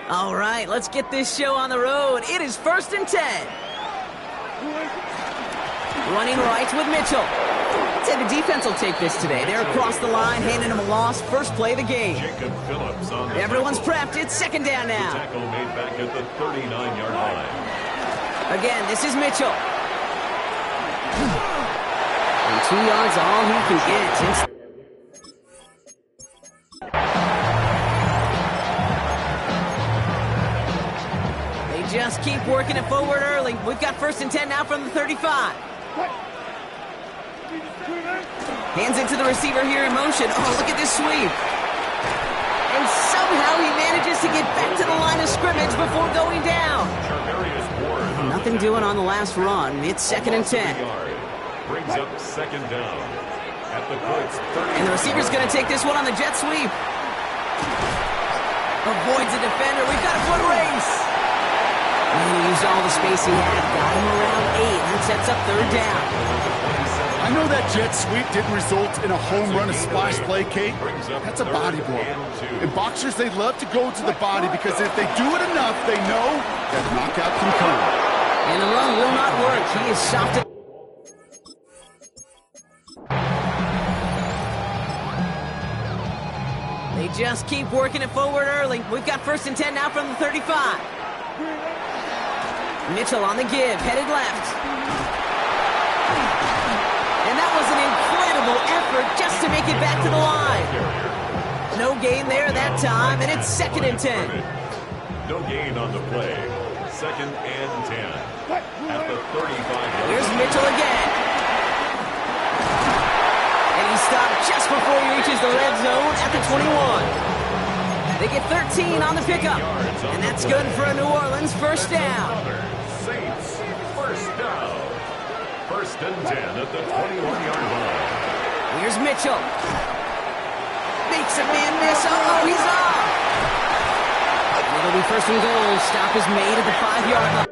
All right, let's get this show on the road. It is 1st and 10. Running right with Mitchell. I'd say the defense will take this today. They're across the line, handing him a loss. First play of the game. Everyone's prepped. It's 2nd down now. Tackle made back at the 39-yard line. Again, this is Mitchell. And 2 yards, all he can get. Just keep working it forward early. We've got 1st and 10 now from the 35. Hands it to the receiver here in motion. Oh, look at this sweep. And somehow he manages to get back to the line of scrimmage before going down. Nothing doing on the last run. It's 2nd and 10. Brings up 2nd down. At the Colts 30. And the receiver's going to take this one on the jet sweep. Avoids a defender. We've got a foot race. And he used all the space he had. Got him around 8. That sets up 3rd down. I know that jet sweep didn't result in a home run, a splash play, Kate. That's a body blow. In boxers, they love to go to the body because if they do it enough, they know that knockout can come. And the run will not work. He is shocked at... They just keep working it forward early. We've got 1st and 10 now from the 35. Mitchell on the give, headed left. And that was an incredible effort just to make it back to the line. No gain there that time, and it's 2nd and 10. No gain on the play. 2nd and 10. At the 35. Here's Mitchell again. And he stopped just before he reaches the red zone at the 21. They get 13 on the pickup. And that's good for a New Orleans 1st down. Saints, 1st down. 1st and 10 at the 21-yard line. Here's Mitchell. Makes a man miss. Oh, he's off. It'll be 1st and goal. Stop is made at the 5-yard line.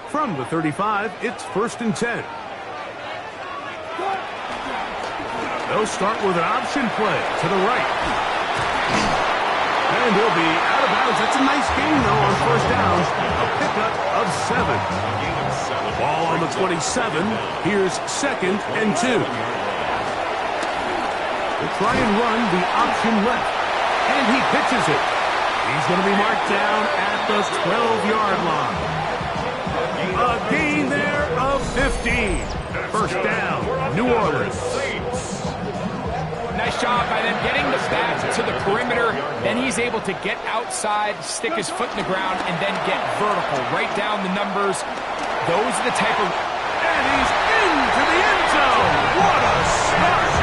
From the 35, it's 1st and 10. They'll start with an option play to the right. And he'll be out of bounds. That's a nice gain, though, on 1st down. A pickup of 7. Ball on the 27. Here's 2nd and 2. They'll try and run the option left. And he pitches it. He's going to be marked down at the 12-yard line. A gain there of 15. 1st down, New Orleans. Nice job by them getting the back to the perimeter. Then he's able to get outside, stick his foot in the ground, and then get vertical. Right down the numbers. Those are the type of... And he's into the end zone. What a start.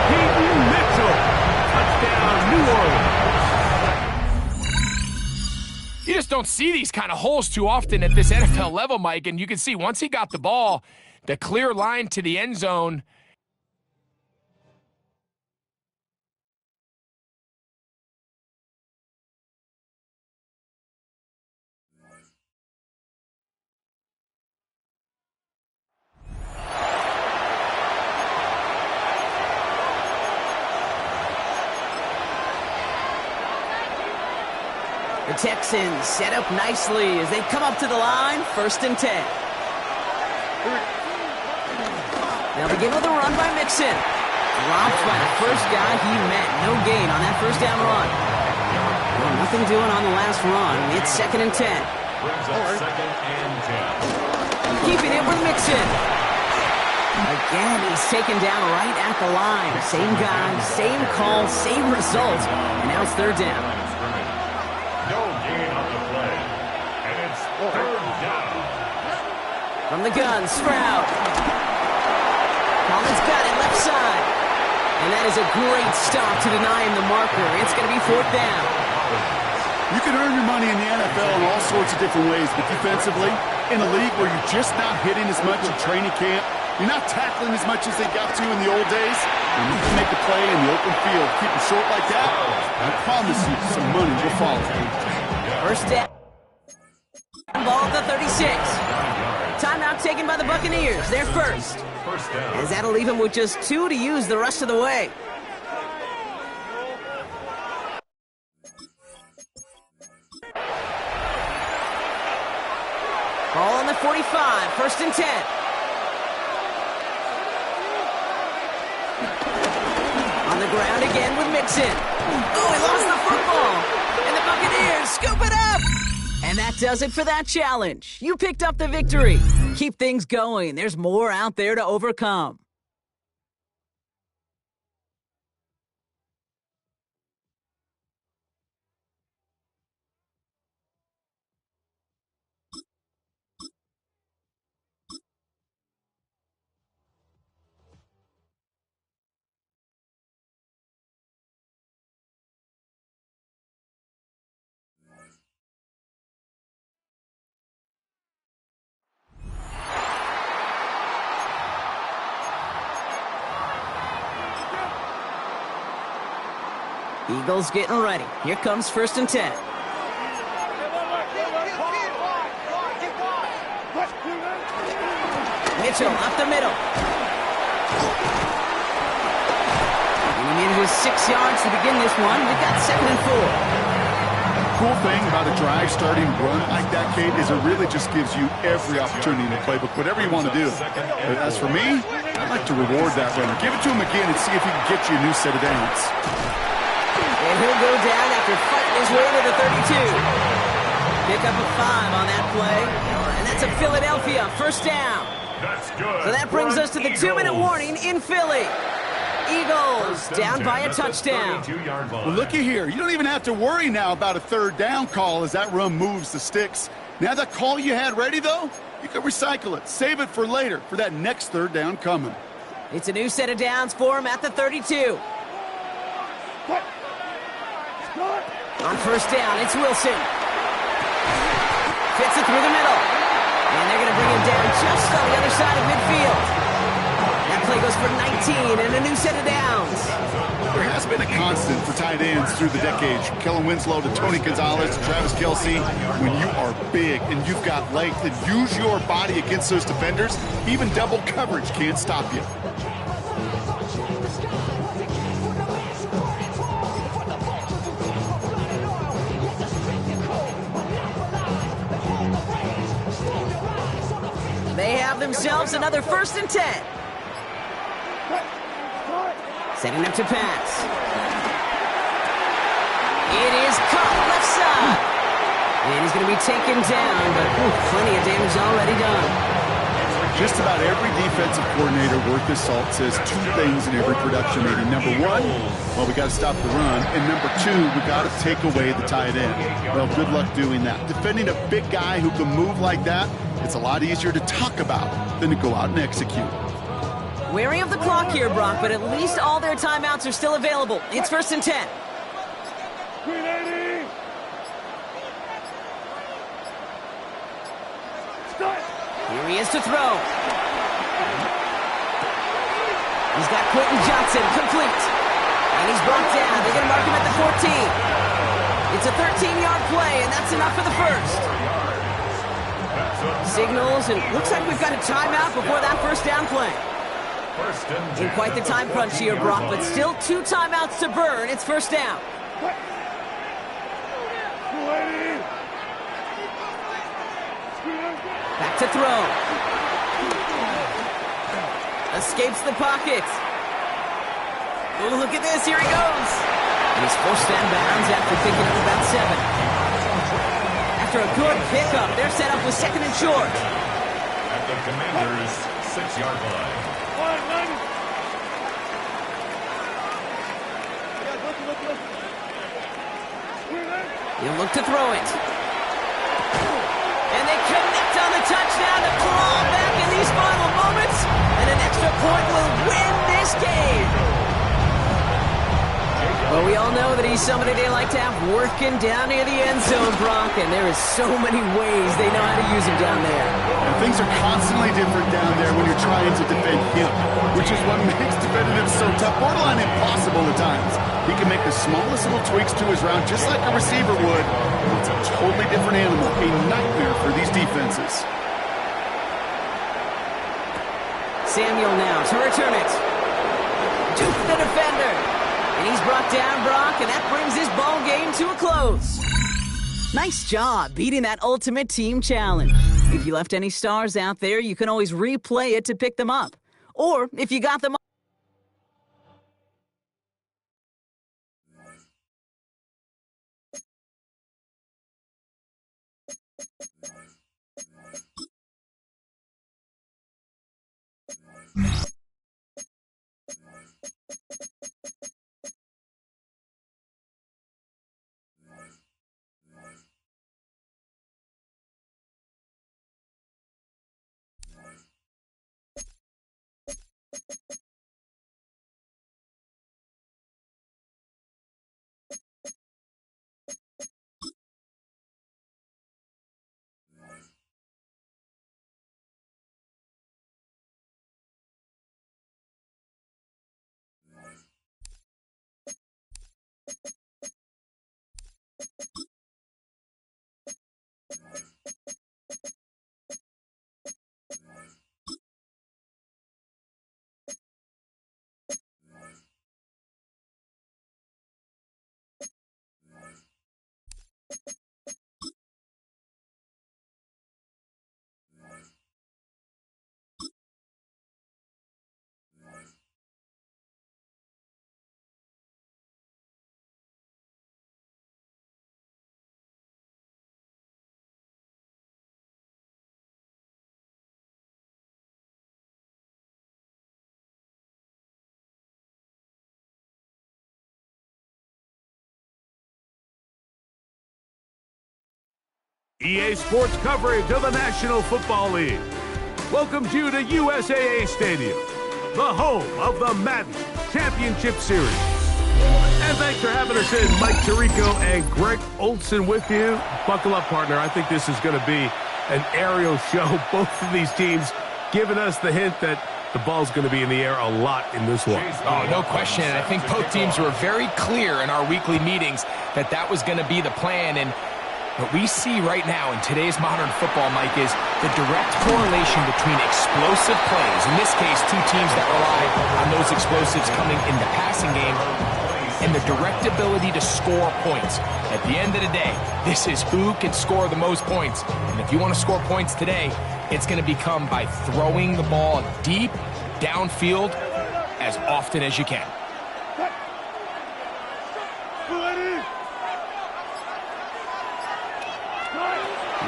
Peyton Mitchell. Touchdown, New Orleans. You just don't see these kind of holes too often at this NFL level, Mike. And you can see once he got the ball, the clear line to the end zone. The Texans set up nicely as they come up to the line, 1st and 10. They'll begin with a run by Mixon. Dropped by the first guy he met. No gain on that first down run. Well, nothing doing on the last run. It's 2nd and 10. Brings up 2nd and 10. Keeping it with Mixon. Again, he's taken down right at the line. Same guy, same call, same result. And now it's 3rd down. No gain on the play. And it's 3rd down. From the gun, Stroud. Collins got it left side. And that is a great stop to deny him the marker. It's going to be 4th down. You can earn your money in the NFL in all sorts of different ways, but defensively, in a league where you're just not hitting as much in training camp, you're not tackling as much as they got to in the old days, and you can make a play in the open field. Keep it short like that, I promise you some money will follow. First down. Ball at the 36. Timeout taken by the Buccaneers. They're first. First down. As that'll leave him with just 2 to use the rest of the way. Ball on the 45. 1st and 10. On the ground again with Mixon. Oh, he lost the football. And the Buccaneers scoop it up. And that does it for that challenge. You picked up the victory. Keep things going. There's more out there to overcome. Eagles getting ready. Here comes 1st and 10. Mitchell up the middle. And he manages 6 yards to begin this one. We've got 2nd and 4. Cool thing about a drive starting run like that, Kate, is it really just gives you every opportunity in the playbook, whatever you want to do. As for me, I'd like to reward that runner. Give it to him again and see if he can get you a new set of downs. And he'll go down after fighting his way to the 32. Pick up a 5 on that play. And that's a Philadelphia 1st down. That's good. So that brings us to the 2-minute warning in Philly. Eagles down by a touchdown. Well, looky here. You don't even have to worry now about a 3rd down call as that run moves the sticks. Now that call you had ready, though, you can recycle it. Save it for later for that next 3rd down coming. It's a new set of downs for him at the 32. On 1st down, it's Wilson. Fits it through the middle. And they're going to bring him down just on the other side of midfield. That play goes for 19 and a new set of downs. There has been a constant for tight ends through the decades. From Kellen Winslow to Tony Gonzalez to Travis Kelce. When you are big and you've got length and use your body against those defenders, even double coverage can't stop you. They have themselves another 1st and 10. Setting up to pass. It is caught left side. And he's going to be taken down, but plenty of damage already done. Just about every defensive coordinator worth his salt says 2 things in every production meeting. Number 1, well, we got to stop the run. And number 2, we got to take away the tight end. Well, good luck doing that. Defending a big guy who can move like that, it's a lot easier to talk about than to go out and execute. Wary of the clock here, Brock, but at least all their timeouts are still available. It's 1st and 10. Here he is to throw. He's got Quentin Johnson, complete. And he's brought down. They're going to mark him at the 14. It's a 13-yard play, and that's enough for the 1st. Signals, and looks like we've got a timeout before that 1st down play. In quite the time crunch here, Brock, but still 2 timeouts to burn. It's 1st down. Back to throw. Escapes the pocket. Oh, look at this. Here he goes. And he's forced out of bounds after picking up about 7. After a good pickup, they're set up with 2nd and short. At the Commanders' 6-yard line. He'll look to throw it. And they connect on the touchdown to claw back in these final moments. And an extra point will win this game. Well, we all know that he's somebody they like to have working down near the end zone, Brock, and there is so many ways they know how to use him down there. And things are constantly different down there when you're trying to defend him, which is what makes defending so tough, borderline impossible at times. He can make the smallest little tweaks to his route just like a receiver would. It's a totally different animal, a nightmare for these defenses. Samuel now to return it. Duke the defender. And he's brought down, Brock, and that brings his ball game to a close. Nice job beating that ultimate team challenge. If you left any stars out there, you can always replay it to pick them up. Or if you got them EA Sports coverage of the National Football League welcomes you to USAA Stadium, the home of the Madden Championship Series. And thanks for having us in, Mike Tirico and Greg Olson with you. Buckle up, partner. I think this is going to be an aerial show. Both of these teams giving us the hint that the ball's going to be in the air a lot in this one. Oh, no question. And I think both teams were very clear in our weekly meetings that that was going to be the plan. And what we see right now in today's modern football, Mike, is the direct correlation between explosive plays, in this case, two teams that rely on those explosives coming in the passing game, and the direct ability to score points. At the end of the day, this is who can score the most points. And if you want to score points today, it's going to become by throwing the ball deep downfield as often as you can.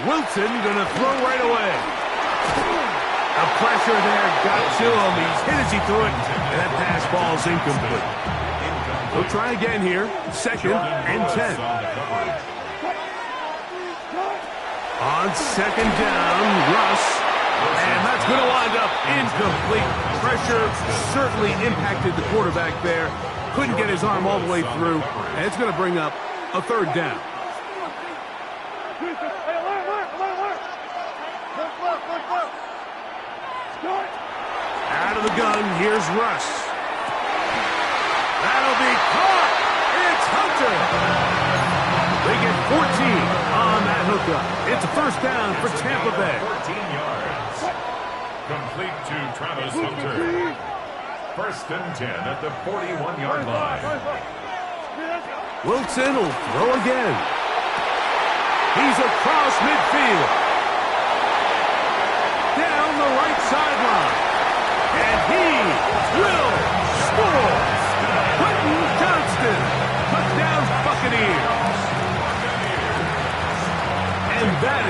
Wilson going to throw right away. A pressure there got to him. He's hit as he threw it, and that pass ball's incomplete. We'll try again here. 2nd and 10. On 2nd down, Russ. And that's going to wind up incomplete. Pressure certainly impacted the quarterback there. Couldn't get his arm all the way through. And it's going to bring up a 3rd down. Out of the gun, here's Russ. That'll be caught. It's Hunter. They get 14 on that hookup. It's a 1st down for Tampa Bay. 14 yards. Complete to Travis Hunter. 1st and 10 at the 41-yard line. Wilson will throw again. He's across midfield. Down the right sideline. And he will score.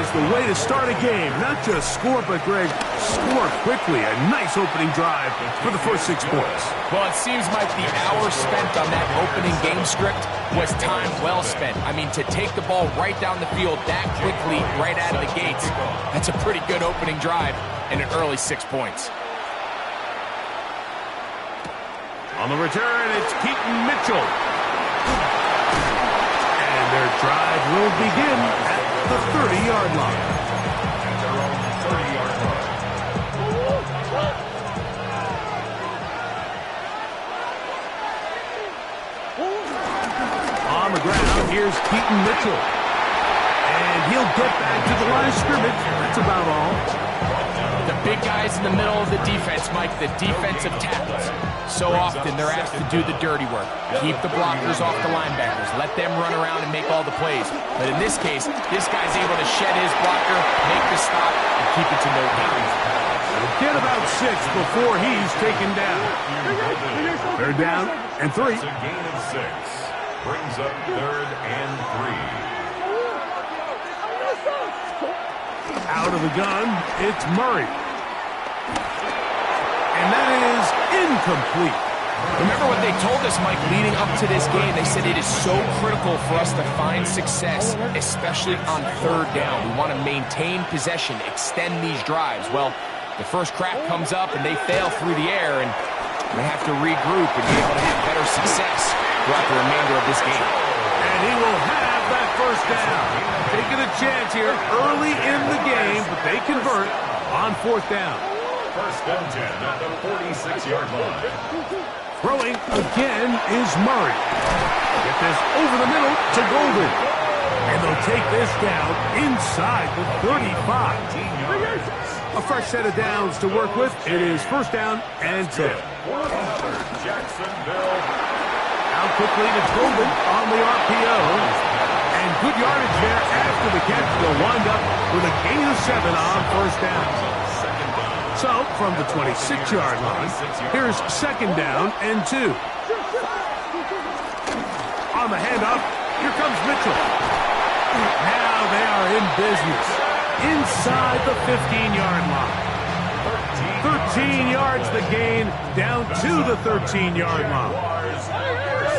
is the way to start a game. Not just score, but, Greg, score quickly. A nice opening drive for the first 6 points. Well, it seems like the hour spent on that opening game script was time well spent. I mean, to take the ball right down the field that quickly, right out of the gates, that's a pretty good opening drive and an early 6 points. On the return, it's Keaton Mitchell. And their drive will begin at the 30-yard line. At their own 30-yard line. On the ground, here's Keaton Mitchell. And he'll get back to the line of scrimmage. That's about all. The big guys in the middle of the defense, Mike, the defensive tackles. So often they're asked to do the dirty work. Keep the blockers off the linebackers. Let them run around and make all the plays. But in this case, this guy's able to shed his blocker, make the stop, and keep it to no gain. Get about 6 before he's taken down. They're down and 3. That's a gain of 6. Brings up 3rd and 3. Out of the gun, it's Murray. And that is incomplete. Remember what they told us, Mike, leading up to this game. They said it is so critical for us to find success, especially on 3rd down. We want to maintain possession, extend these drives. Well, the first crack comes up and they fail through the air, and we have to regroup and be able to have better success throughout the remainder of this game. And he will have that first down. Taking a chance here early in the game, but they convert on 4th down. 1st and 10 at the 46-yard line. Throwing again is Murray. Get this over the middle to Golden. And they'll take this down inside the 35. A fresh set of downs to work with. It is 1st down and 10. Jacksonville. Out quickly to Golden on the RPO. And good yardage there after the catch. They'll wind up with a gain of 7 on 1st down. So, from the 26-yard line, here's 2nd down and 2. On the handoff, here comes Mitchell. Now they are in business. Inside the 15-yard line. 13 yards the gain, down to the 13-yard line.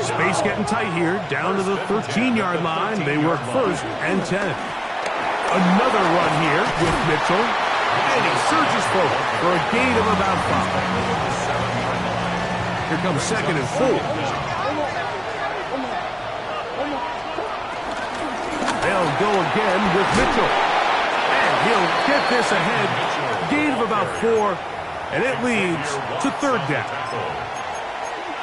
Space getting tight here, down to the 13-yard line. They work 1st and 10. Another run here with Mitchell. And he surges forward for a gain of about 5. Here comes 2nd and 4. They'll go again with Mitchell. And he'll get this ahead. Gain of about 4. And it leads to 3rd down.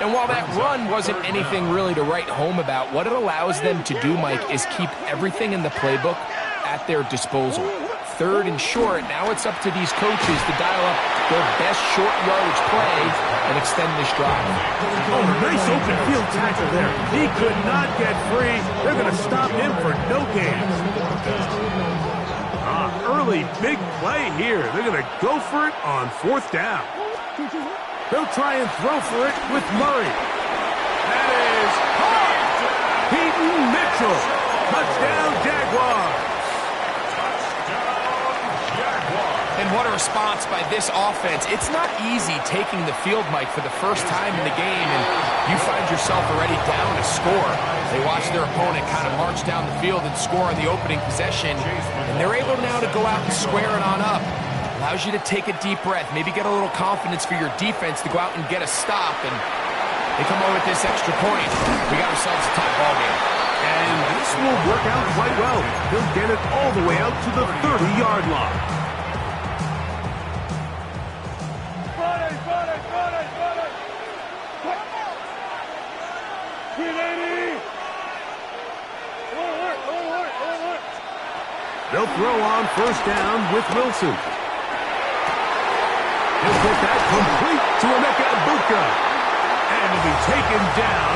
And while that run wasn't anything really to write home about, what it allows them to do, Mike, is keep everything in the playbook at their disposal. 3rd and short, now it's up to these coaches to dial up their best short yardage play and extend this drive. Oh, nice open field tackle there. He could not get free. They're going to stop him for no gain. Early big play here. They're going to go for it on 4th down. They'll try and throw for it with Murray. That is caught. Keaton Mitchell. Touchdown, Jaguars. And what a response by this offense. It's not easy taking the field, Mike, for the first time in the game, and you find yourself already down a score. They watch their opponent kind of march down the field and score on the opening possession, and they're able now to go out and square it on up. Allows you to take a deep breath, maybe get a little confidence for your defense to go out and get a stop, and they come away with this extra point. We got ourselves a tie ball game. And this will work out quite well. He'll get it all the way out to the 30-yard line. They'll throw on 1st down with Wilson. He'll get that complete to Emeka Egbuka. And will be taken down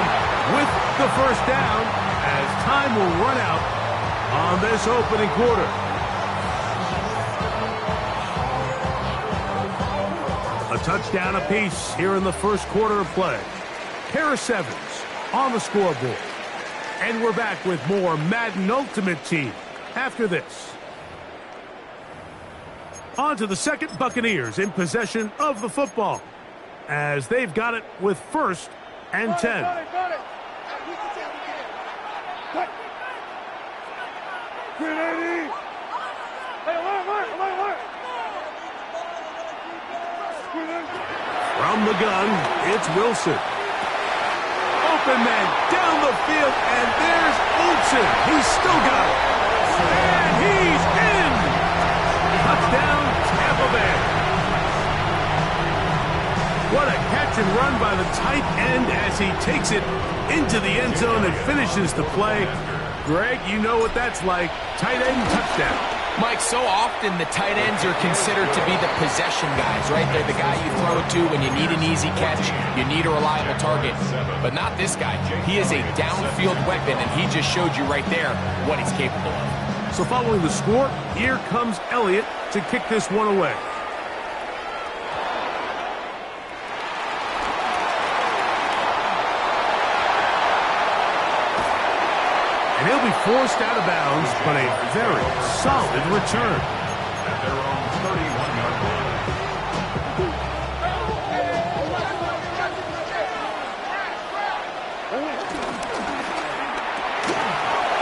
with the 1st down as time will run out on this opening quarter. A touchdown apiece here in the 1st quarter of play. Pair of 7s on the scoreboard. And we're back with more Madden Ultimate Team after this. On to the second, Buccaneers in possession of the football, as they've got it with 1st and 10. Got it. From the gun, it's Wilson. Open man down the field, and there's Olsen. He's still got it. And he's in! Touchdown, Tampa Bay. What a catch and run by the tight end as he takes it into the end zone and finishes the play. Greg, you know what that's like. Tight end touchdown. Mike, so often the tight ends are considered to be the possession guys, right? They're the guy you throw it to when you need an easy catch, you need a reliable target. But not this guy. He is a downfield weapon, and he just showed you right there what he's capable of. So following the score, here comes Elliott to kick this one away. And he'll be forced out of bounds, but a very solid return. At their own 31-yard line.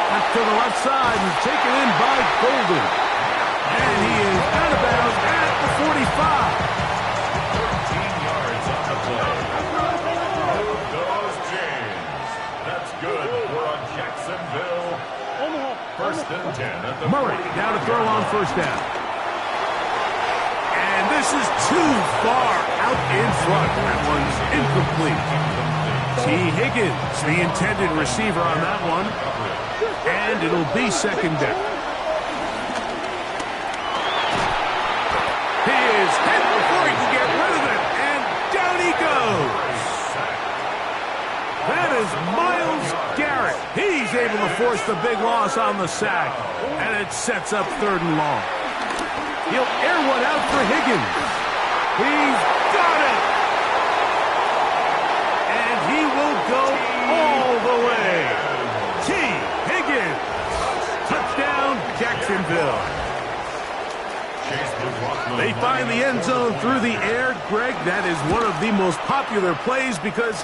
Up to the left side and taken in by Golden. And he is out of bounds at the 45. 13 yards on the play. Goes James. That's good for a Jacksonville. 1st and 10 at the Murray now to throw on 1st down. And this is too far out in front. That one's incomplete. T. Higgins, the intended receiver on that one. And it'll be 2nd down. He is hit before he can get rid of it. And down he goes. That is Myles Garrett. He's able to force the big loss on the sack. And it sets up 3rd and long. He'll air one out for Higgins. He's got it. And he will go all the way. T. Higgins. Touchdown, Jacksonville. They find the end zone through the air. Greg, that is one of the most popular plays because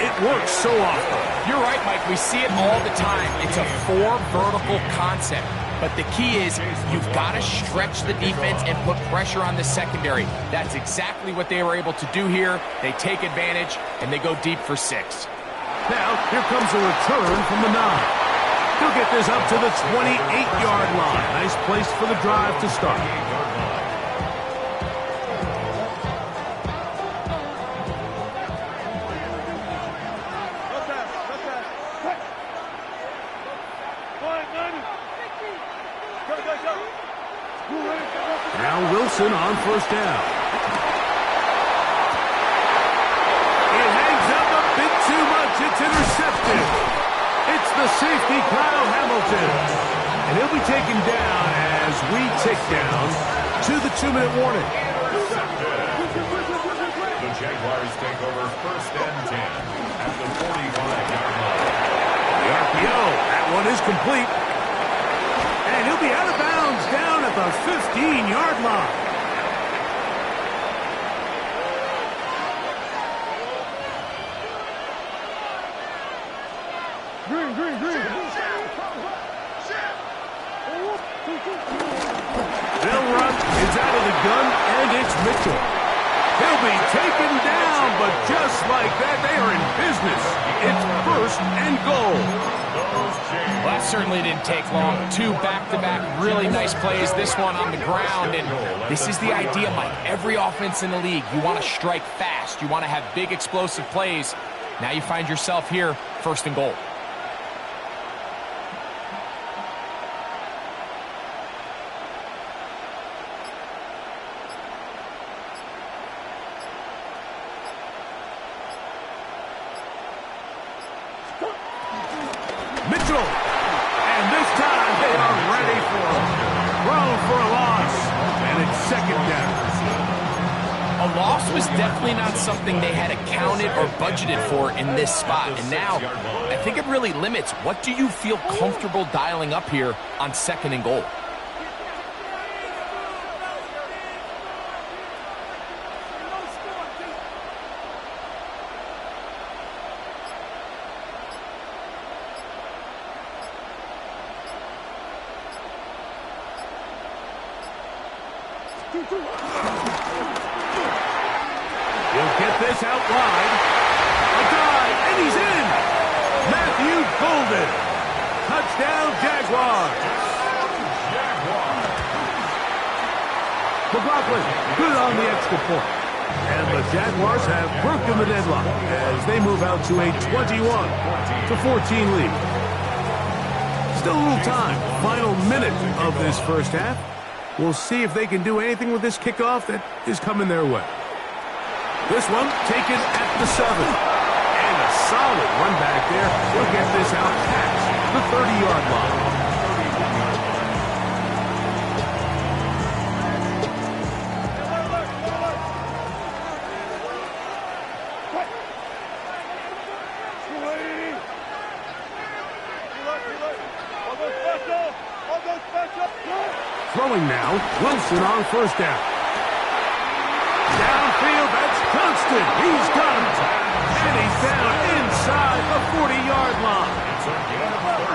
it works so often. You're right, Mike. We see it all the time. It's a 4 vertical concept. But the key is you've got to stretch the defense and put pressure on the secondary. That's exactly what they were able to do here. They take advantage, and they go deep for 6. Now, here comes a return from the 9. He'll get this up to the 28-yard line. Nice place for the drive to start. Now Wilson on 1st down. It hangs up a bit too much. It's intercepted. It's the safety, Kyle Hamilton. And he'll be taken down as we tick down to the 2-minute warning. The Jaguars take over 1st and 10 at the 45-yard line. The RPO, that one is complete. And he'll be out of bounds down at the 15-yard line. They'll run. It's out of the gun, and it's Mitchell. He'll be taken down, but just like that, they are in business. It's 1st and goal. Well, that certainly didn't take long. 2 back-to-back really nice plays. This one on the ground, and this is the idea, Mike. Every offense in the league, you want to strike fast. You want to have big, explosive plays. Now you find yourself here, 1st and goal. Mitchell, and this time they are ready for him. Thrown for a loss, and it's 2nd down. A loss was definitely not something they had accounted or budgeted for in this spot. And now, I think it really limits what do you feel comfortable dialing up here on 2nd and goal. He'll get this out wide. A dive, and he's in. Matthew Golden. Touchdown, Jaguars. McLaughlin, good on the extra point. And the Jaguars have broken the deadlock as they move out to a 21-14 lead. Still a little time. Final minute of this first half. We'll see if they can do anything with this kickoff that is coming their way. This one taken at the 7. And a solid run back there. He'll get this out past the 30-yard line. Throwing now, Wilson on first down. Downfield, that's Johnston. He's got him. And he's down inside the 40-yard line.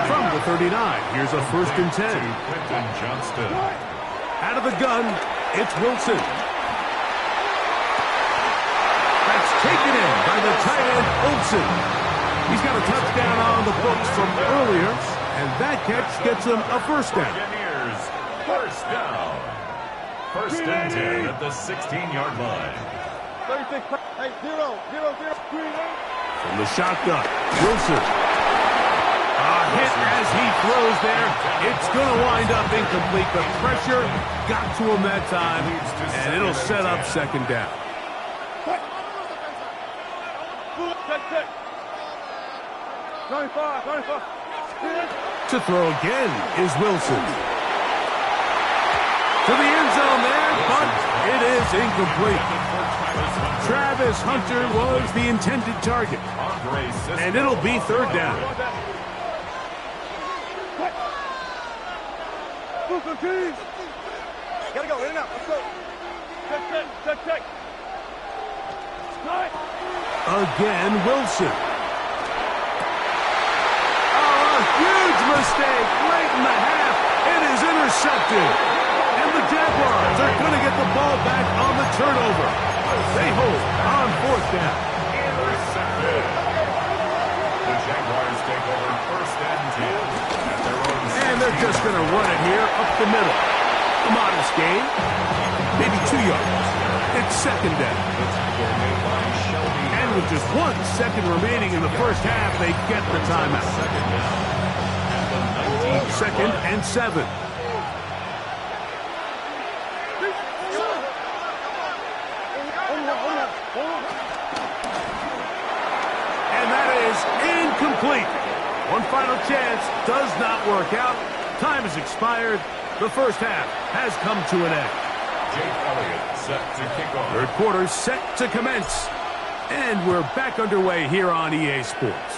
From the 39, here's a 1st and 10. Johnston. Out of the gun, it's Wilson. That's taken in by the tight end, Olsen. He's got a touchdown on the books from earlier, and that catch gets him a 1st down. First down. 1st and 10 at the 16-yard line. From the shotgun, Wilson. A hit as he throws there. It's going to wind up incomplete. The pressure got to him that time, and it'll set up 2nd down. To throw again is Wilson. To the end zone there, but it is incomplete. Travis Hunter was the intended target. And it'll be 3rd down. Gotta go, in and out, let's go. Check. Again, Wilson. Oh, a huge mistake late in the half. It is intercepted. And the Jaguars are going to get the ball back on the turnover. They hold on 4th down. Intercepted. The Jaguars take over 1st and 10 at their own. And they're just going to run it here up the middle. A modest gain, maybe 2 yards. It's 2nd down. And with just 1 second remaining in the first half, they get the timeout. 2nd and 7. And that is incomplete. One final chance does not work out. Time has expired. The first half has come to an end. Jake Elliott set to kick off. 3rd quarter set to commence. And we're back underway here on EA Sports.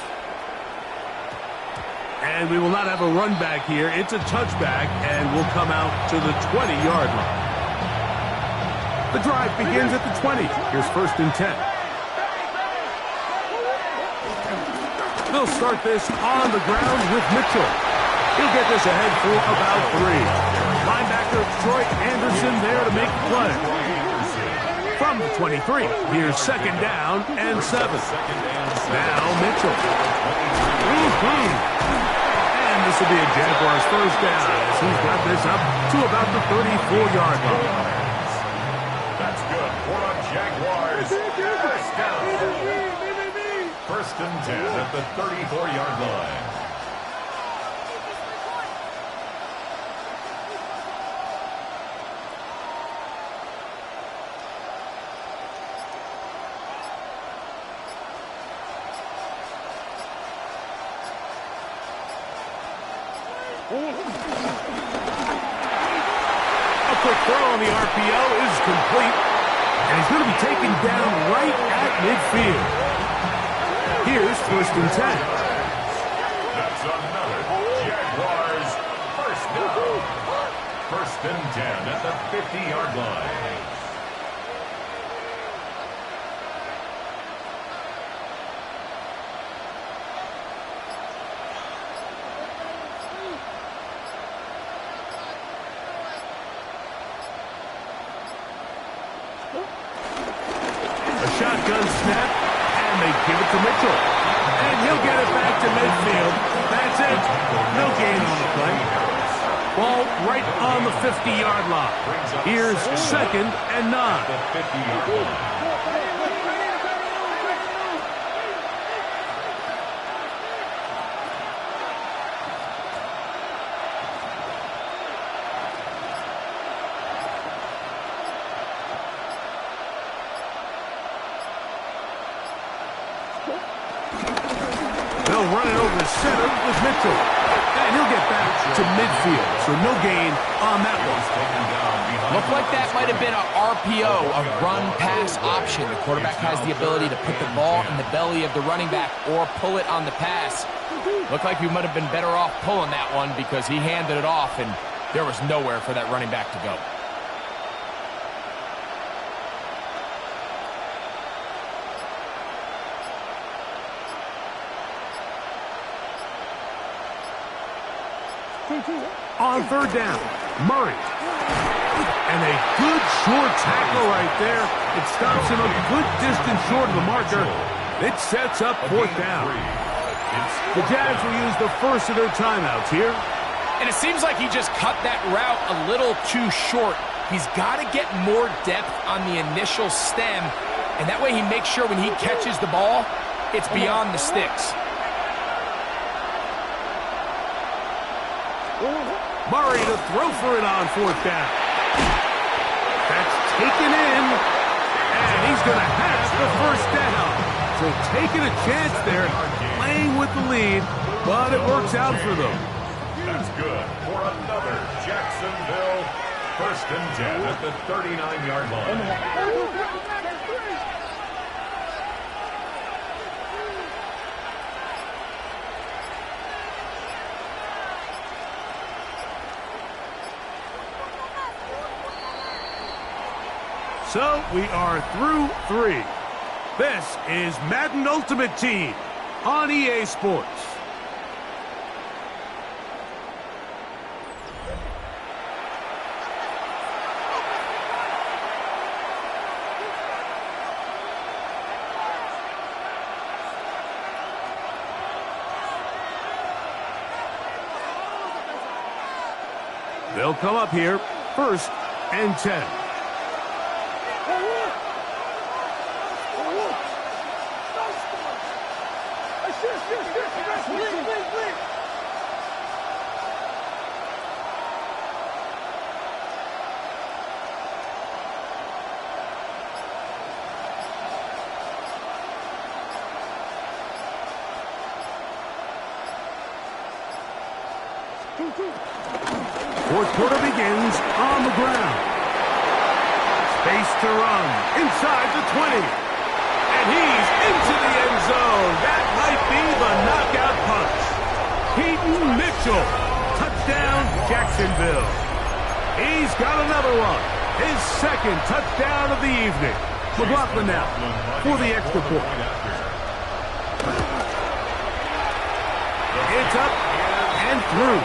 And we will not have a run back here. It's a touchback, and we'll come out to the 20-yard line. The drive begins at the 20. Here's 1st and 10. They'll start this on the ground with Mitchell. He'll get this ahead for about 3. Linebacker Troy Anderson there to make the play. From the 23, here's 2nd down and 7. Now Mitchell. And this will be a Jaguars 1st down as he's got this up to about the 34-yard line. That's good for a Jaguars 1st down. 1st and 10 at the 34-yard line. A quick throw on the RPO is complete, and he's going to be taken down right at midfield. Here's 1st and 10. That's another Jaguars 1st down. 1st and 10 at the 50-yard line. shotgun snap, and they give it to Mitchell. And he'll get it back to midfield. That's it. No gain on the play. Ball right on the 50-yard line. Here's 2nd and 9. They'll run it over the center with Mitchell. And he'll get back to midfield, so no gain on that one. Looked like that might have been a RPO, a run-pass option. The quarterback has the ability to put the ball in the belly of the running back or pull it on the pass. Looked like he might have been better off pulling that one because he handed it off, and there was nowhere for that running back to go. On 3rd down, Murray. And a good short tackle right there. It stops him a good distance short of the marker. It sets up 4th down. The Jags will use the first of their timeouts here. And it seems like he just cut that route a little too short. He's got to get more depth on the initial stem, and that way he makes sure when he catches the ball, it's beyond the sticks. Murray to throw for it on 4th down. That's taken in, and he's going to have the 1st down. So taking a chance there, playing with the lead, but it works out for them. That's good for another Jacksonville 1st and 10 at the 39-yard line. So we are through 3. This is Madden Ultimate Team on EA Sports. They'll come up here, 1st and 10. Fourth quarter begins on the ground. Space to run inside the 20. And he's into the end zone. That might be the knockout punch. Keaton Mitchell. Touchdown, Jacksonville. He's got another one. His 2nd touchdown of the evening. McLaughlin now for the extra point. It's up and through.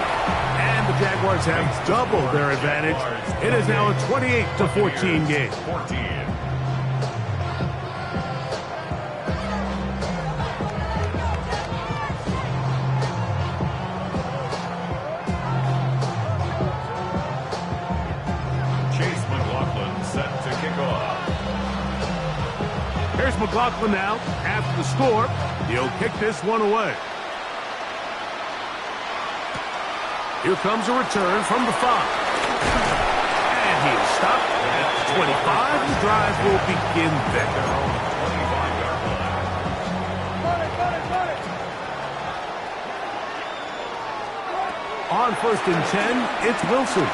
And the Jaguars have doubled their advantage. It is now a 28-14 game. Chase McLaughlin set to kick off. Here's McLaughlin now after the score. He'll kick this one away. Here comes a return from the 5. And he'll stop at the 25. The drive will begin there. On 1st and 10, it's Wilson.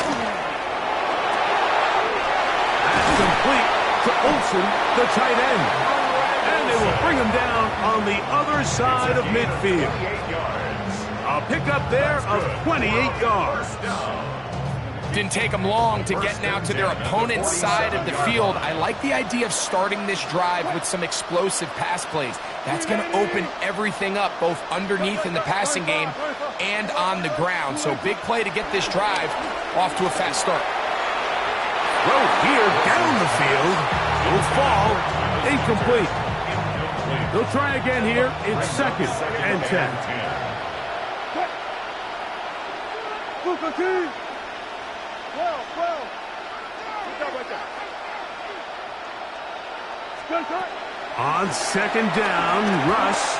That's complete to Olsen, the tight end. And they will bring him down on the other side of midfield. A pickup there of 28 yards. Didn't take them long to get now to their opponent's side of the field. I like the idea of starting this drive with some explosive pass plays. That's going to open everything up, both underneath in the passing game and on the ground. So big play to get this drive off to a fast start. Throw here down the field. Will fall. Incomplete. They'll try again here. It's 2nd and 10. On 2nd down, Russ.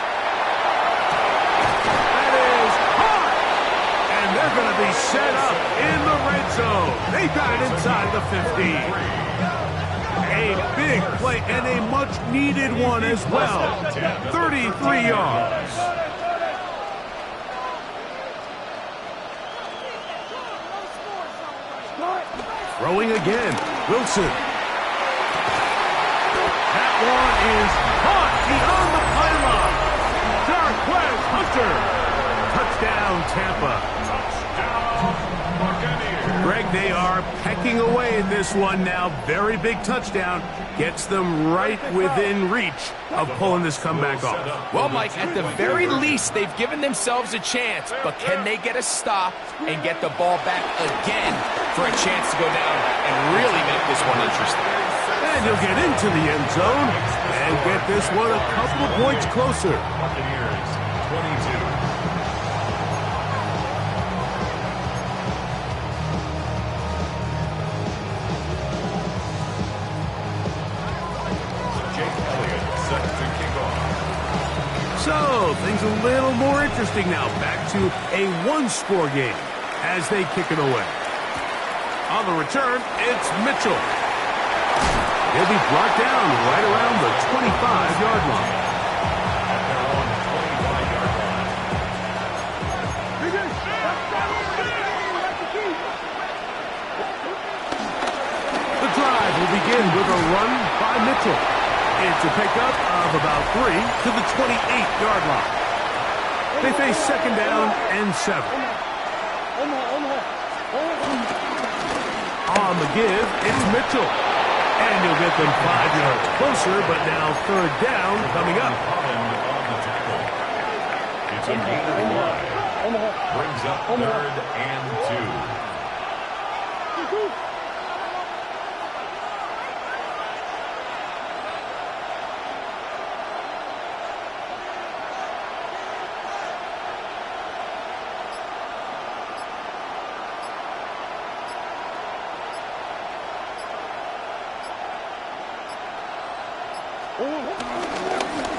That is hot! And they're going to be set up in the red zone. They got it inside the 15. A big play and a much-needed one as well. 33 yards. Throwing again. Wilson. That one is caught beyond the pylon. Jarquez Hunter. Touchdown, Tampa. Greg, they are pecking away in this one now. Very big touchdown. Gets them right within reach of pulling this comeback off. Well, Mike, at the very least, they've given themselves a chance. But can they get a stop and get the ball back again for a chance to go down and really make this one interesting? And he'll get into the end zone and get this one a couple of points closer. Buccaneers, 22. So, things a little more interesting now. Back to a one-score game as they kick it away. On the return, it's Mitchell. He'll be brought down right around the 25-yard line. At their own 25-yard line. The drive will begin with a run by Mitchell. It's a pickup of about 3 to the 28-yard line. They face 2nd down and 7. On the give, it's Mitchell. And he'll get them 5 yards closer, but now 3rd down coming up. On the tackle. It's a gain of 1. Brings up 3rd and 2.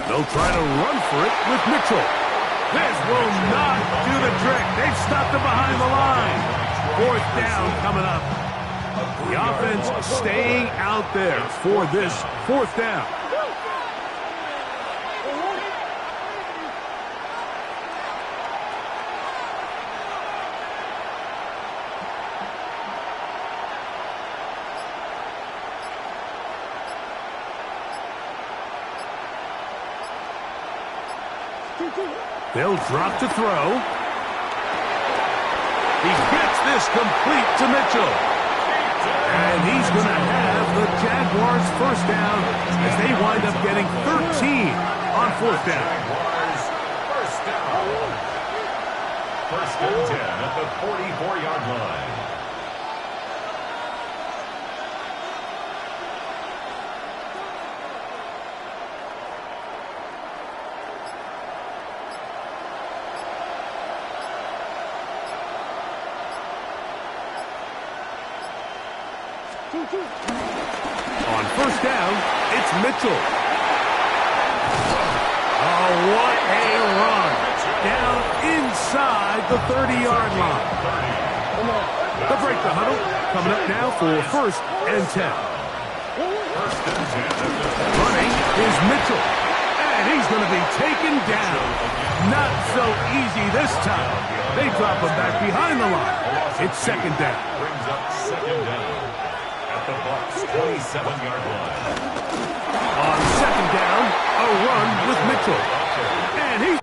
They'll try to run for it with Mitchell. This will not do the trick. They've stopped him behind the line. 4th down coming up. The offense staying out there for this 4th down. They'll drop to throw. He gets this complete to Mitchell. And he's going to have the Jaguars 1st down as they wind up getting 13 on 4th down. Jaguars, 1st down. 1st and 10 at the 44-yard line. On 1st down, it's Mitchell. Oh, what a run. Down inside the 30-yard line. They'll break the huddle. Coming up now for 1st and 10. Running is Mitchell. And he's going to be taken down. Not so easy this time. They drop him back behind the line. It's 2nd down. Brings up 2nd down. The Bucs 27-yard line. On 2nd down, a run with Mitchell. And he's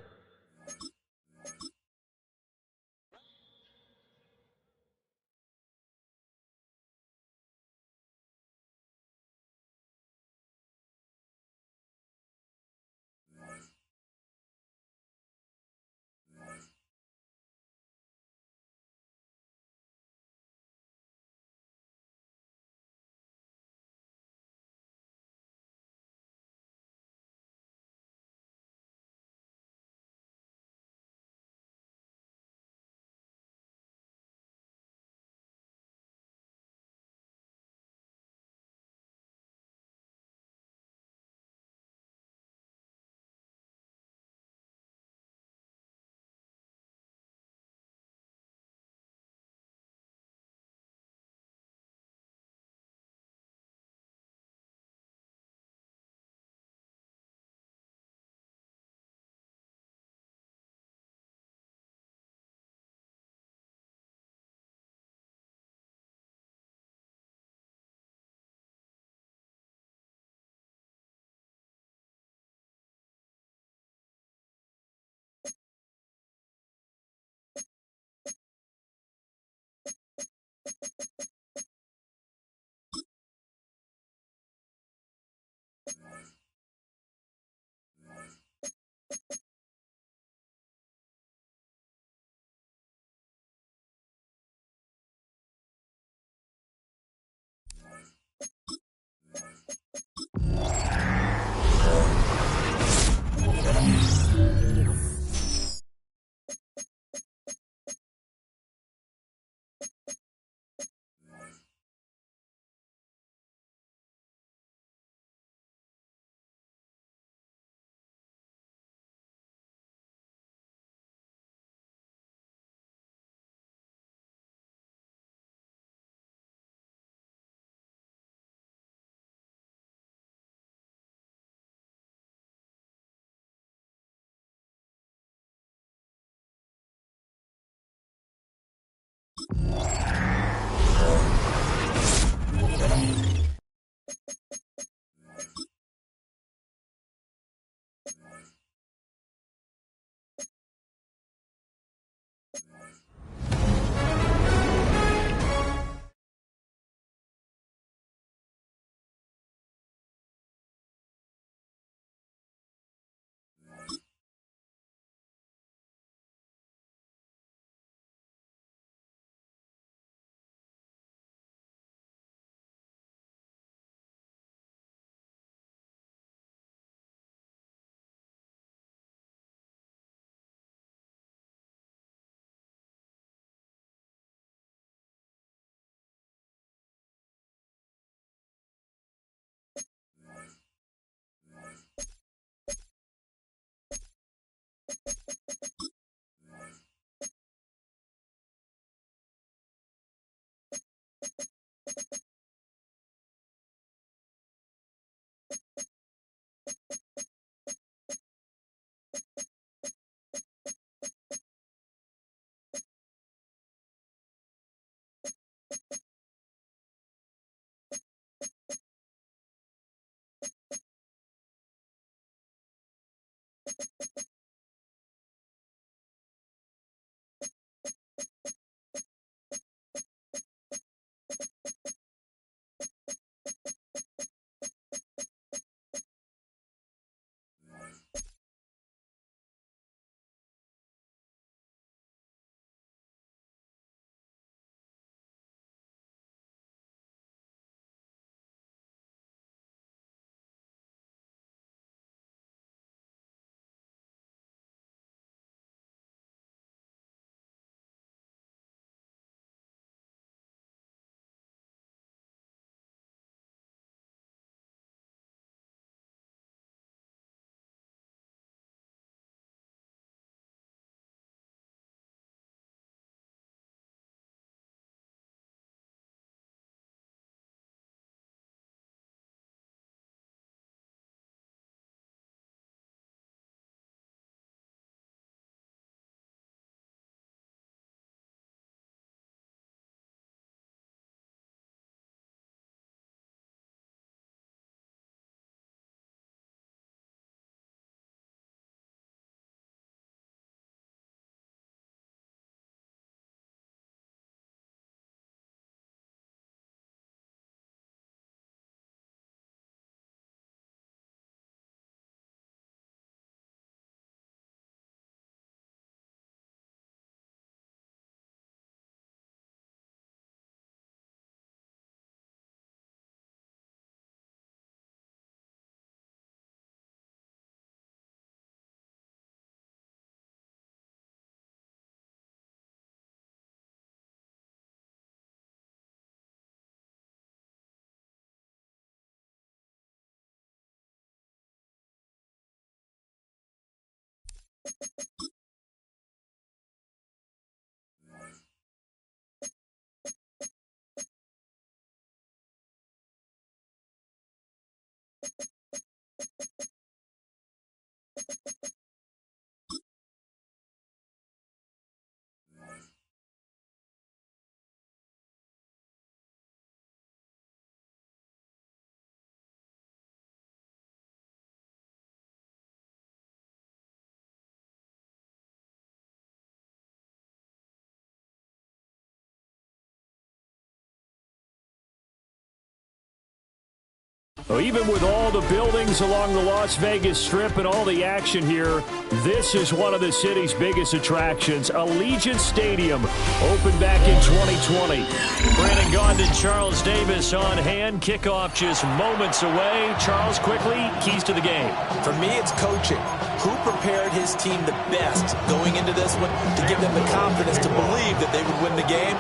Well, even with all the buildings along the Las Vegas Strip and all the action here, this is one of the city's biggest attractions. Allegiant Stadium opened back in 2020. Brandon Gaughan, Charles Davis on hand. Kickoff just moments away. Charles, quickly, keys to the game. For me, it's coaching. Who prepared his team the best going into this one to give them the confidence to believe that they would win the game?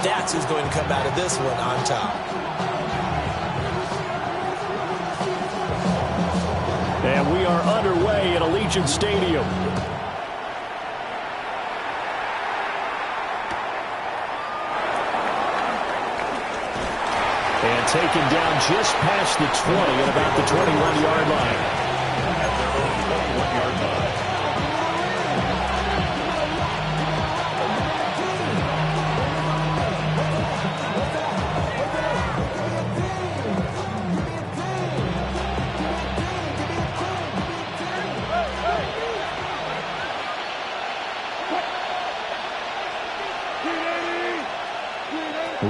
That's who's going to come out of this one on top. And we are underway at Allegiant Stadium. And taken down just past the 20 at about the 21-yard line. At their own 21-yard line.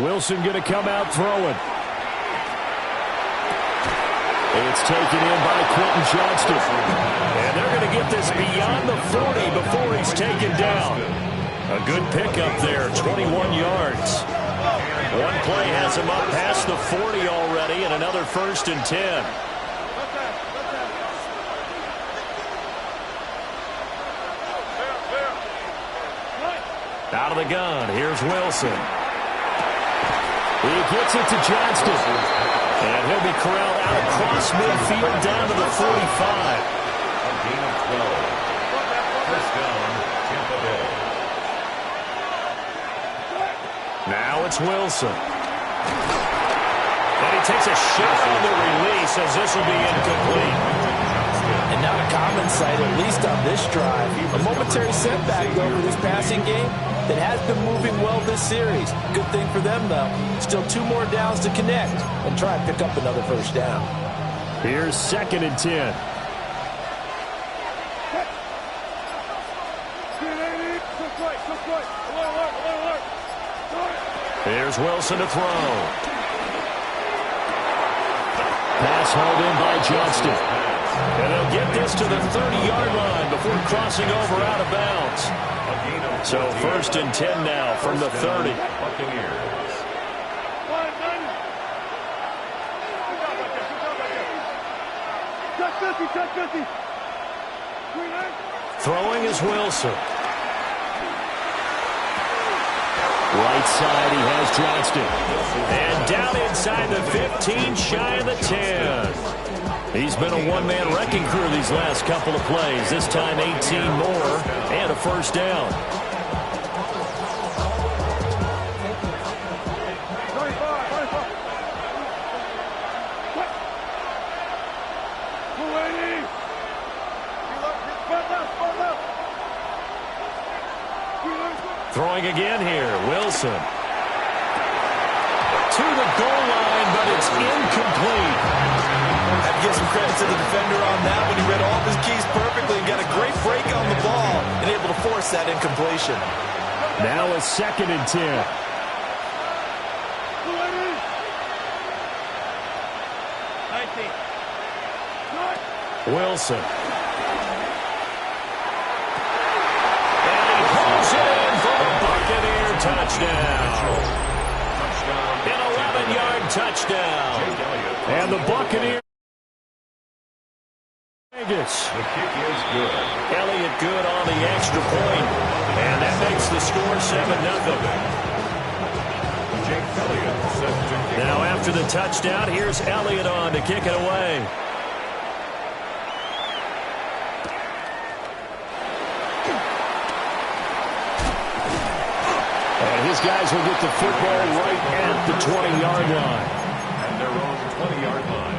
Wilson going to come out throwing. It's taken in by Quentin Johnston. And they're going to get this beyond the 40 before he's taken down. A good pickup there, 21 yards. One play has him up past the 40 already, and another 1st and 10. Out of the gun, here's Wilson. He gets it to Johnston. And he'll be corralled out across midfield down to the 45. A gain of 12. First down, Tampa Bay. Now it's Wilson. And he takes a shot on the release as this will be incomplete. And not a common sight, at least on this drive. A momentary setback, though, for this passing game that has been moving well this series. Good thing for them, though. Still 2 more downs to connect and try and pick up another first down. Here's 2nd and 10. Here's Wilson to throw. Pass held in by Johnston. And they'll get this to the 30-yard line before crossing over out of bounds. So 1st and 10 now from the 30. Throwing is Wilson. Right side, he has Johnston. And down inside the 15, shy of the 10. He's been a one-man wrecking crew these last couple of plays. This time 18 more and a first down. Throwing again here, Wilson. To the goal line, but it's incomplete. I'd give some credit to the defender on that when he read all of his keys perfectly and got a great break on the ball and able to force that incompletion. Now a 2nd and 10. Wilson. And he pulls it in for a Buccaneer touchdown. An 11-yard touchdown. And the Buccaneers. The kick is good. Elliott good on the extra point. And that makes the score 7-0. Jake Elliott set to kick. Now after the touchdown, here's Elliott on to kick it away. And his guys will get the football right at the 20-yard line. At their own 20-yard line.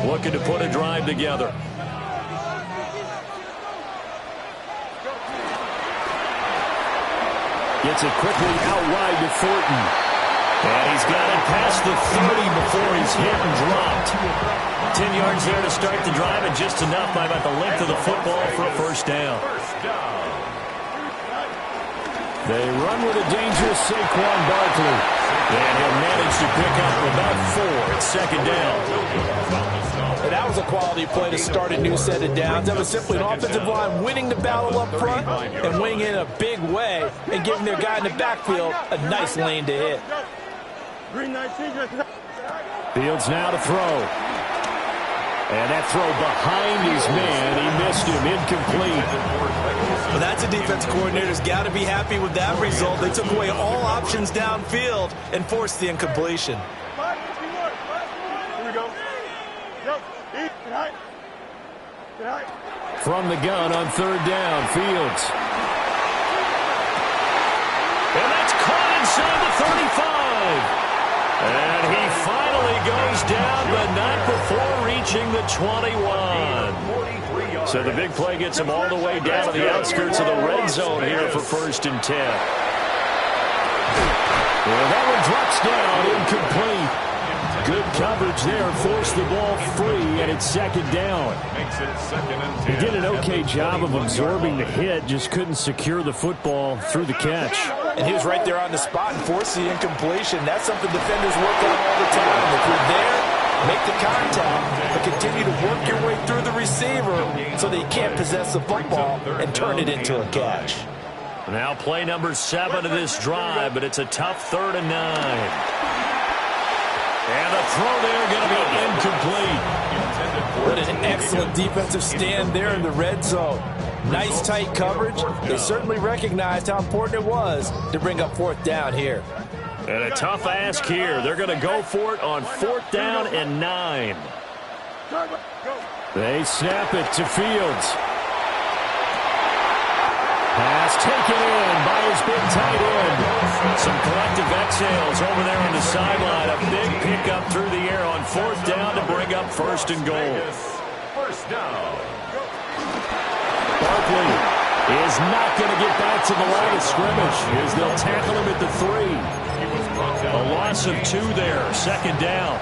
Looking to put a drive together. Gets it quickly out wide to Thornton. And he's got it past the 30 before he's hit and dropped. 10 yards there to start the drive, and just enough by about the length of the football for a first down. They run with a dangerous Saquon Barkley. And he'll manage to pick up about 4 at 2nd down. And that was a quality play to start a new set of downs. That was simply an offensive line winning the battle up front and winning in a big way and giving their guy in the backfield a nice lane to hit. Fields now to throw. And that throw behind his man, he missed him, incomplete. Well, that's a defensive coordinator's got to be happy with that result. They took away all options downfield and forced the incompletion. From the gun on 3rd down, Fields. And that's caught inside the 35. And he finally goes down, but not before reaching the 21. So the big play gets him all the way down to the outskirts of the red zone here for 1st and 10. Well, that one drops down, incomplete. Good coverage there. Forced the ball free, and it's second down. Makes it 2nd and 10. He did an okay job of absorbing the hit, just couldn't secure the football through the catch. And he was right there on the spot and forced the incompletion. That's something defenders work on all the time. If you're there, make the contact, but continue to work your way through the receiver so that you can't possess the football and turn it into a catch. Now play number 7 of this drive, but it's a tough 3rd and 9. And the throw there going to be incomplete. What an excellent defensive stand there in the red zone. Nice tight coverage. They certainly recognized how important it was to bring up 4th down here. And a tough ask here. They're going to go for it on 4th down and 9. They snap it to Fields. Pass taken in by his big tight end. Some collective exhales over there on the sideline. A big pickup through the air on 4th down to bring up 1st and goal. 1st down. Barkley is not going to get back to the line of scrimmage as they'll tackle him at the 3. A loss of 2 there. 2nd down.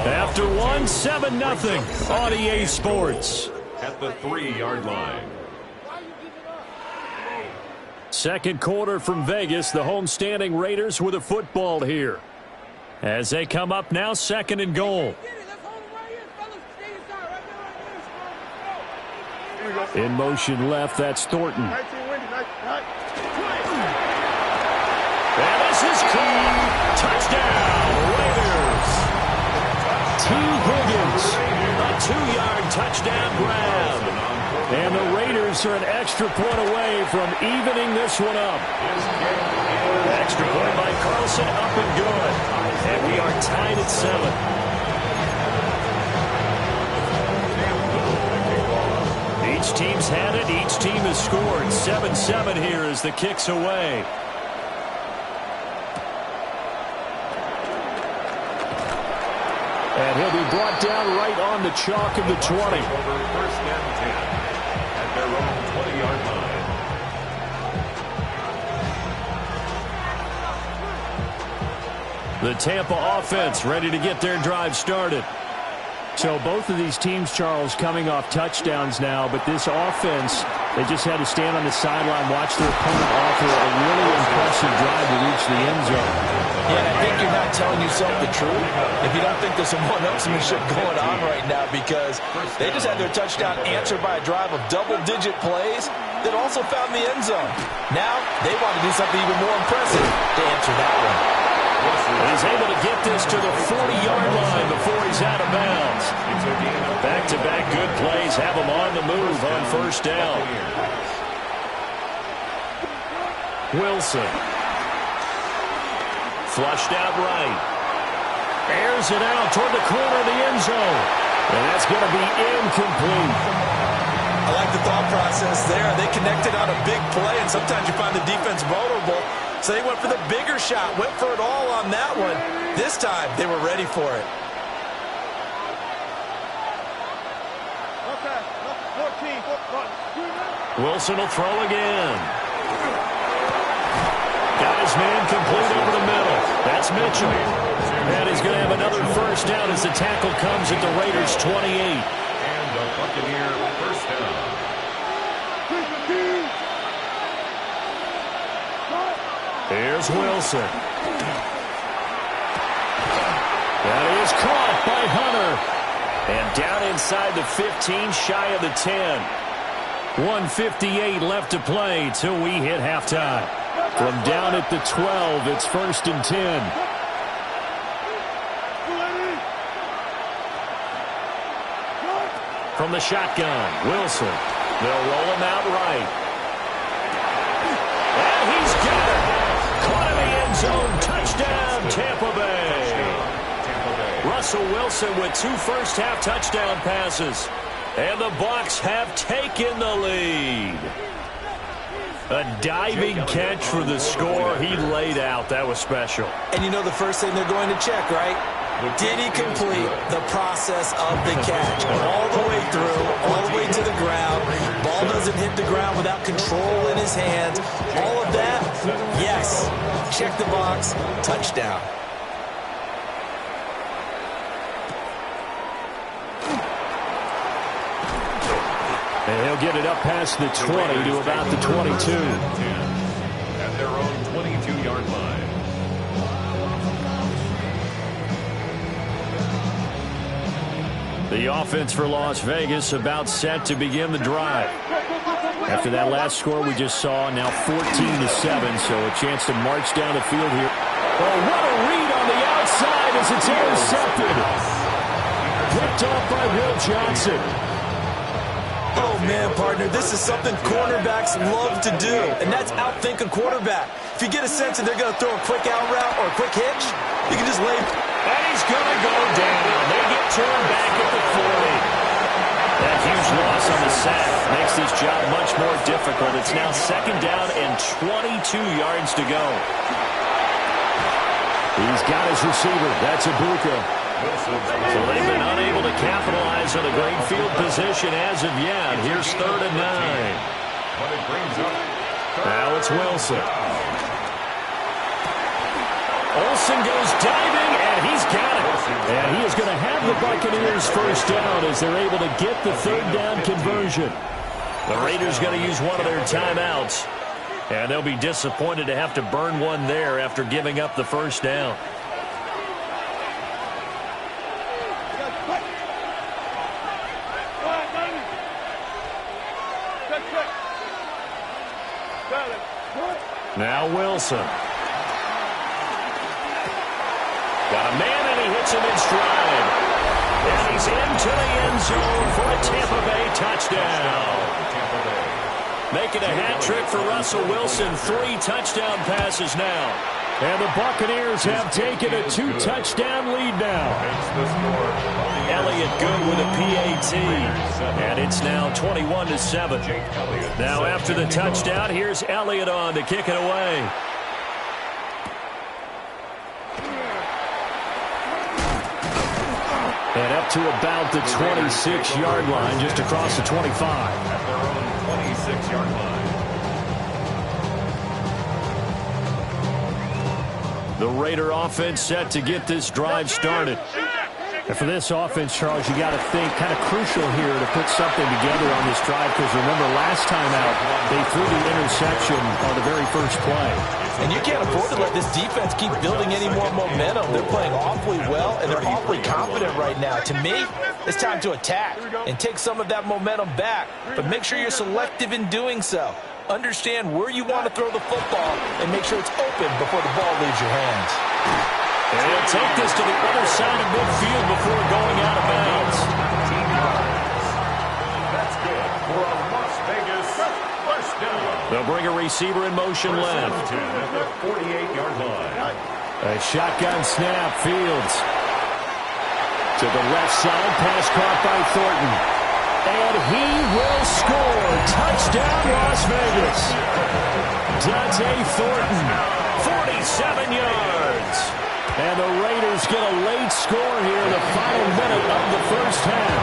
After 1, 7-0 on EA Sports. At the 3-yard line. Second quarter from Vegas. The homestanding Raiders with a football here. As they come up now, 2nd and goal. In motion left, that's Thornton. And this is clean. Touchdown, Raiders. T. Higgins, a 2-yard touchdown grab. And the Raiders are an extra point away from evening this one up. Extra point by Carlson, up and good. And we are tied at 7. Each team's had it. Each team has scored. 7-7 here as the kick's away. And he'll be brought down right on the chalk of the 20. Over 1st and 10 at their own 20-yard line. The Tampa offense ready to get their drive started. So both of these teams, Charles, coming off touchdowns now, but this offense, they just had to stand on the sideline, watch their opponent offer a really impressive drive to reach the end zone. Yeah, and I think you're not telling yourself the truth if you don't think there's some one-upsmanship going on right now, because they just had their touchdown answered by a drive of double-digit plays that also found the end zone. Now they want to do something even more impressive to answer that one. He's able to get this to the 40-yard line before he's out of bounds. Back-to-back good plays have him on the move on 1st down. Wilson. Flushed out right. Airs it out toward the corner of the end zone. And that's going to be incomplete. I like the thought process there. They connected on a big play, and sometimes you find the defense vulnerable. So they went for the bigger shot, went for it all on that one. This time, they were ready for it. Wilson will throw again. Got his man complete over the middle. That's Mitchell. And he's going to have another 1st down as the tackle comes at the Raiders' 28. And the Buccaneer 1st down. Here's Wilson. That is caught by Hunter. And down inside the 15, shy of the 10. 1:58 left to play till we hit halftime. From down at the 12, it's 1st and 10. From the shotgun, Wilson. They'll roll him out right. And he's got it. Caught in the end zone. Touchdown, Tampa Bay. Russell Wilson with 2 first-half touchdown passes. And the Bucs have taken the lead. A diving catch for the score. He laid out. That was special. And you know the first thing they're going to check, right? Did he complete the process of the catch? All the way through, all the way to the ground. Ball doesn't hit the ground without control in his hands. All of that, yes. Check the box. Touchdown. And he'll get it up past the 20 to about the 22. At their own 22-yard line. The offense for Las Vegas about set to begin the drive. After that last score we just saw, now 14-7, so a chance to march down the field here. Oh, what a read on the outside as it's intercepted. Picked off by Will Johnson. Oh, man, partner, this is something cornerbacks love to do, and that's outthink a quarterback. If you get a sense that they're going to throw a quick out route or a quick hitch, you can just lay. And he's going to go down. They get to him back at the 40. That huge loss on the sack makes this job much more difficult. It's now 2nd down and 22 yards to go. He's got his receiver. That's Ibuka. So they've been unable to capitalize on a great field position as of yet. Here's 3rd and 9. Now it's Wilson. Olsen goes diving, and he's got it. And he is going to have the Buccaneers first down as they're able to get the 3rd down conversion. The Raiders going to use one of their timeouts, and they'll be disappointed to have to burn one there after giving up the first down. Now Wilson. Got a man, and he hits him in stride. And he's into the end zone for a Tampa Bay touchdown. Making a hat trick for Russell Wilson. 3 touchdown passes now. And the Buccaneers have taken a 2-touchdown lead now. Elliott good with a PAT. And it's now 21-7. Now after the touchdown, here's Elliott on to kick it away. And up to about the 26-yard line, just across the 25. At their own 26-yard line. The Raider offense set to get this drive started. And for this offense, Charles, you got to think kind of crucial here to put something together on this drive, because remember last time out, they threw the interception on the very first play. And you can't afford to let this defense keep building any more momentum. They're playing awfully well, and they're awfully confident right now. To me, it's time to attack and take some of that momentum back. But make sure you're selective in doing so. Understand where you want to throw the football and make sure it's open before the ball leaves your hands. And he'll take this to the other side of midfield before going out of bounds. That's good for a Las Vegas first down. They'll bring a receiver in motion left. At the 48-yard line. A shotgun snap, Fields. To the left side, pass caught by Thornton. And he will score. Touchdown, Las Vegas. Dante Thornton, 47 yards. And the Raiders get a late score here in the final minute of the first half.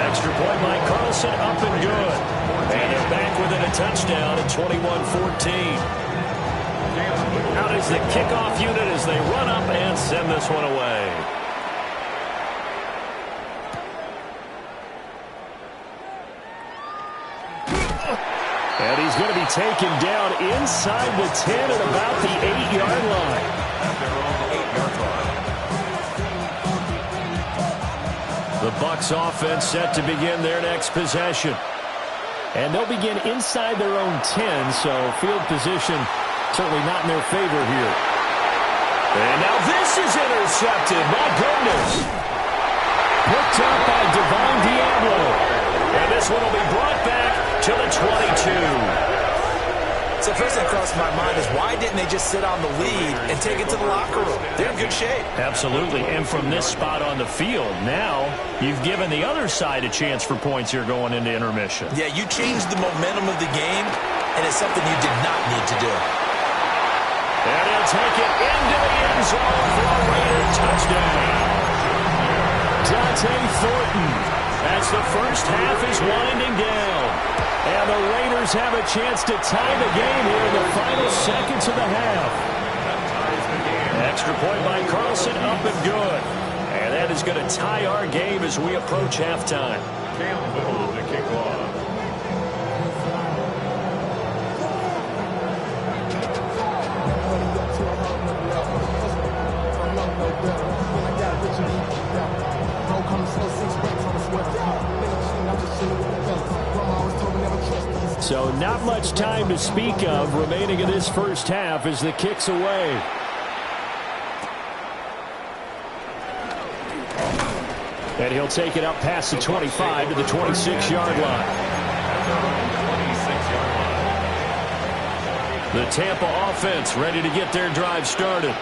Extra point by Carlson, up and good. And they're back within a touchdown at 21-14. Out is the kickoff unit as they run up and send this one away. And he's going to be taken down inside the 10 at about the 8-yard line. At their own 8-yard line. The Bucs offense set to begin their next possession. And they'll begin inside their own 10, so field position certainly not in their favor here. And now this is intercepted. My goodness. Picked up by Devon Diablo. And this one will be brought back to the 22. So first thing that crossed my mind is why didn't they just sit on the lead and take it to the locker room? They're in good shape. Absolutely. And from this spot on the field, now you've given the other side a chance for points here going into intermission. Yeah, you changed the momentum of the game, and it's something you did not need to do. And he'll take it into the end zone for a Raider touchdown. Dante Thornton, as the first half is winding down. And the Raiders have a chance to tie the game here in the final seconds of the half. Extra point by Carlson, up and good. And that is going to tie our game as we approach halftime. Campbell to kick off. So not much time to speak of remaining in this first half as the kick's away. And he'll take it up past the 25 to the 26-yard line. The Tampa offense ready to get their drive started.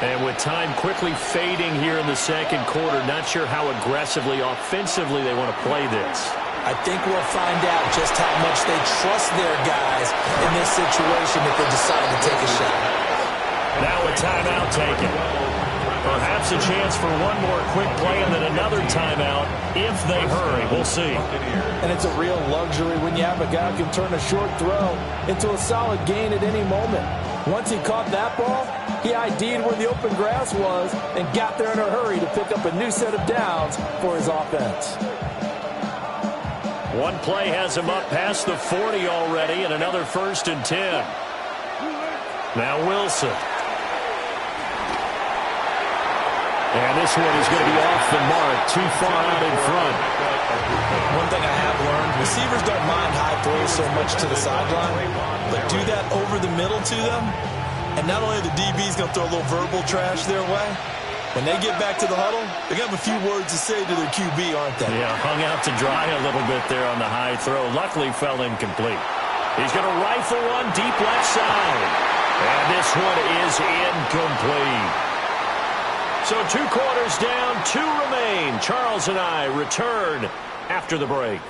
And with time quickly fading here in the second quarter, not sure how aggressively, offensively they want to play this. I think we'll find out just how much they trust their guys in this situation if they decide to take a shot. Now a timeout taken. Perhaps a chance for one more quick play and then another timeout if they hurry. We'll see. And it's a real luxury when you have a guy who can turn a short throw into a solid gain at any moment. Once he caught that ball, he ID'd where the open grass was and got there in a hurry to pick up a new set of downs for his offense. One play has him up past the 40 already and another 1st and 10. Now Wilson. And this one is going to be off the mark, too far out in front. One thing I have learned, receivers don't mind high throws so much to the sideline, but do that over the middle to them, and not only are the DBs going to throw a little verbal trash their way, when they get back to the huddle, they're going to have a few words to say to their QB, aren't they? Yeah, hung out to dry a little bit there on the high throw. Luckily fell incomplete. He's going to rifle one deep left side. And this one is incomplete. So 2 quarters down, 2 remain. Charles and I return after the break.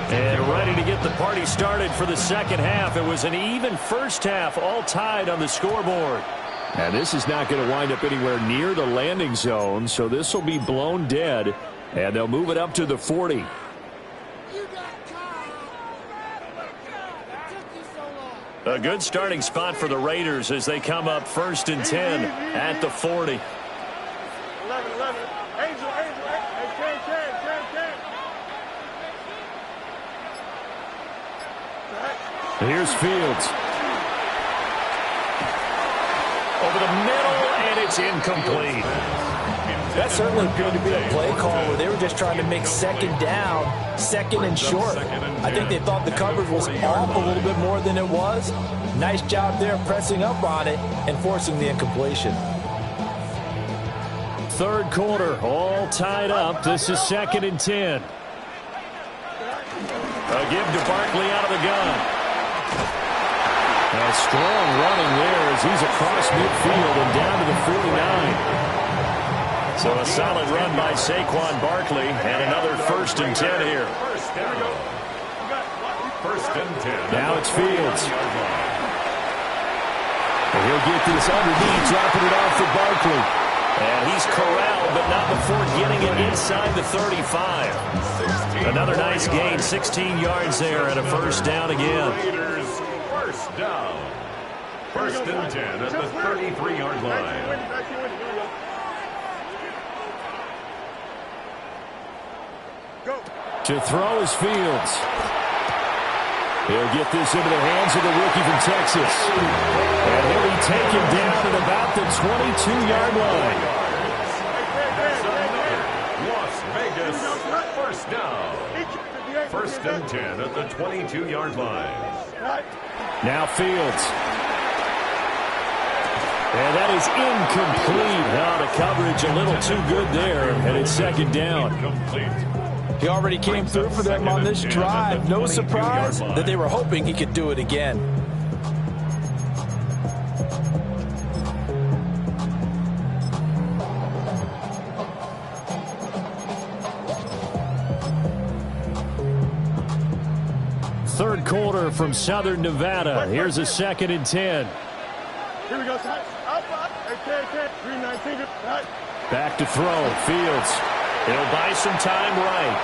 And ready to get the party started for the second half. It was an even first half, all tied on the scoreboard. And this is not going to wind up anywhere near the landing zone, so this will be blown dead, and they'll move it up to the 40. A good starting spot for the Raiders as they come up 1st and 10 at the 40. 11. Angel. Hey, Ken. Here's Fields. Over the middle, and it's incomplete. That certainly appeared to be a play call where they were just trying to make 2nd down, 2nd and short. I think they thought the coverage was off a little bit more than it was. Nice job there pressing up on it and forcing the incompletion. 3rd quarter, all tied up. This is 2nd and 10. A give to Barkley out of the gun. A strong running there as he's across midfield and down to the 49. So a solid run by Saquon Barkley and another 1st and 10 here. 1st and 10. Now it's Fields. And he'll get this underneath, dropping it off for Barkley. And he's corralled, but not before getting it inside the 35. Another nice gain, 16 yards there and a 1st down again. Raiders, 1st down. 1st and 10 at the 33-yard line. To throw is Fields. He'll get this into the hands of the rookie from Texas. And he'll be taken down at about the 22-yard line. Las Vegas, 1st down. 1st and 10 at the 22-yard line. Now Fields. And that is incomplete. Now the coverage a little too good there, and it's 2nd down. He already came through for them on this drive. No surprise that they were hoping he could do it again. receiver from Southern Nevada. Here's a 2nd and 10. Here we go. Up. Okay. 319. Back to throw. Fields. He'll buy some time right.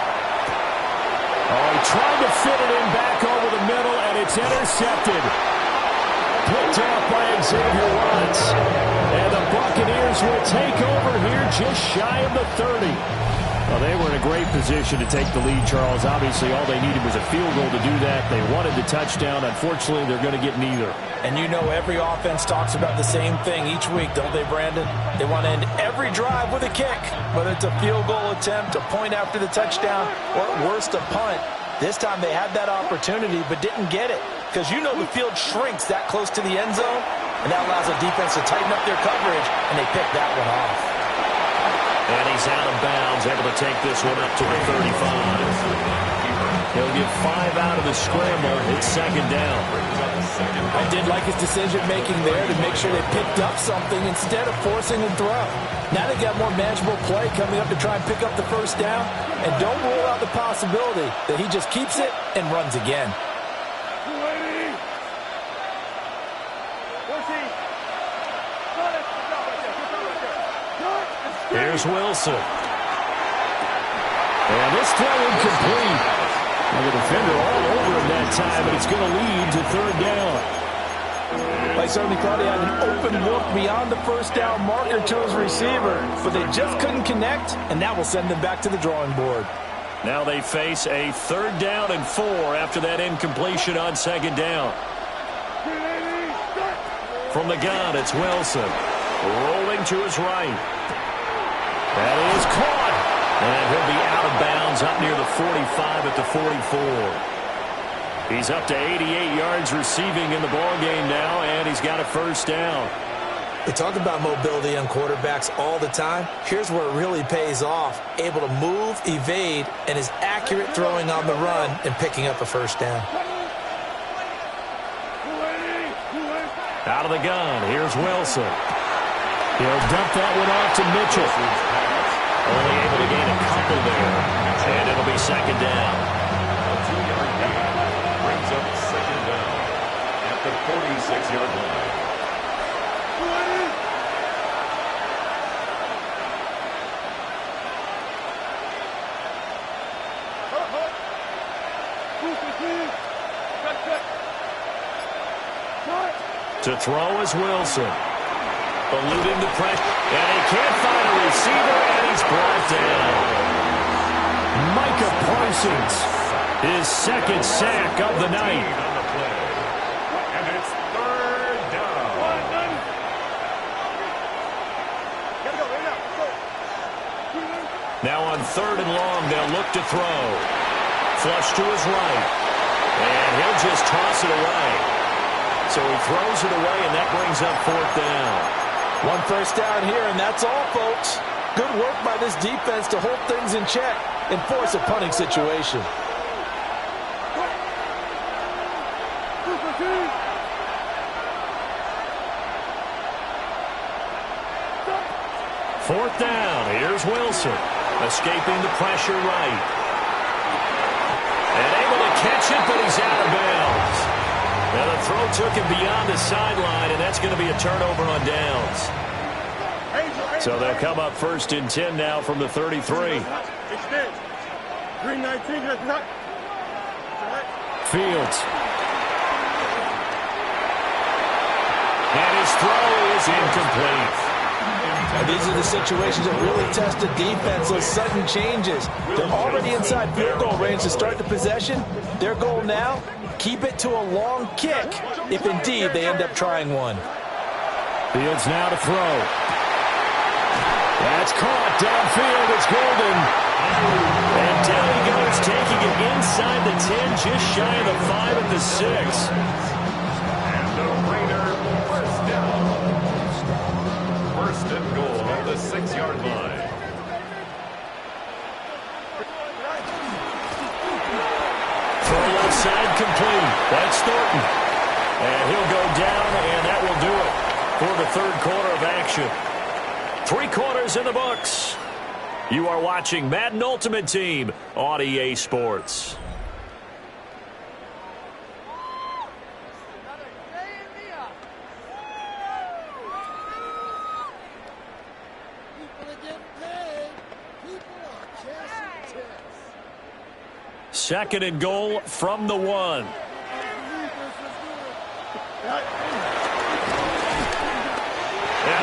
Oh, he tried to fit it in back over the middle, and it's intercepted. Picked off by Xavier Watts. And the Buccaneers will take over here just shy of the 30. Well, they were in a great position to take the lead, Charles. Obviously, all they needed was a field goal to do that. They wanted the touchdown. Unfortunately, they're going to get neither. And you know every offense talks about the same thing each week, don't they, Brandon? They want to end every drive with a kick, whether it's a field goal attempt, a point after the touchdown, or at worst, a punt. This time they had that opportunity but didn't get it because you know the field shrinks that close to the end zone, and that allows the defense to tighten up their coverage, and they pick that one off. And he's out of bounds, able to take this one up to the 35. He'll get 5 out of the scramble. It's 2nd down. I did like his decision-making there to make sure they picked up something instead of forcing a throw. Now they got more manageable play coming up to try and pick up the 1st down. And don't rule out the possibility that he just keeps it and runs again. Here's Wilson. And this throw incomplete. And the defender all over him that time, but it's going to lead to 3rd down. They certainly thought he had an open look beyond the 1st down marker to his receiver, but they just couldn't connect, and that will send them back to the drawing board. Now they face a 3rd down and 4 after that incompletion on 2nd down. From the gun, it's Wilson. Rolling to his right. That is caught. And he'll be out of bounds up near the 45 at the 44. He's up to 88 yards receiving in the ballgame now, and he's got a 1st down. We talk about mobility on quarterbacks all the time. Here's where it really pays off. Able to move, evade, and is accurate throwing on the run and picking up a 1st down. Out of the gun, here's Wilson. He'll dump that one off to Mitchell. Only able to gain a couple there. And it'll be 2nd down. A 2-yard gain brings up 2nd down at the 46-yard line. To throw is Wilson. Eluding the pressure. And he can't find a receiver, and he's brought down. Micah Parsons, his 2nd sack of the night. And it's 3rd down. Now on 3rd and long, they'll look to throw. Flush to his right. And he'll just toss it away. So he throws it away, and that brings up 4th down. 1 1st down here, and that's all, folks. Good work by this defense to hold things in check and force a punting situation. Fourth down. Here's Wilson. Escaping the pressure right. And able to catch it, but he's out of bounds. Now the throw took him beyond the sideline, and that's going to be a turnover on downs. So they'll come up 1st and 10 now from the 33. Fields. And his throw is incomplete. And these are the situations that really test the defense, those sudden changes. They're already inside field goal range to start the possession. Their goal now, keep it to a long kick, if indeed they end up trying one. Fields now to throw. That's caught downfield. It's Golden. And down he goes, taking it inside the 10, just shy of the 5 at the 6. And the Raider 1st down. 1st and goal at the 6-yard line. Throw left side complete. That's Thornton. And he'll go down, and that will do it for the 3rd quarter of action. 3 quarters in the books. You are watching Madden Ultimate Team on EA Sports. 2nd and goal from the 1. And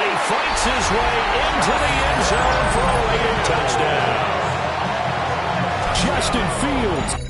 he fights his way into the end zone for a late touchdown. Justin Fields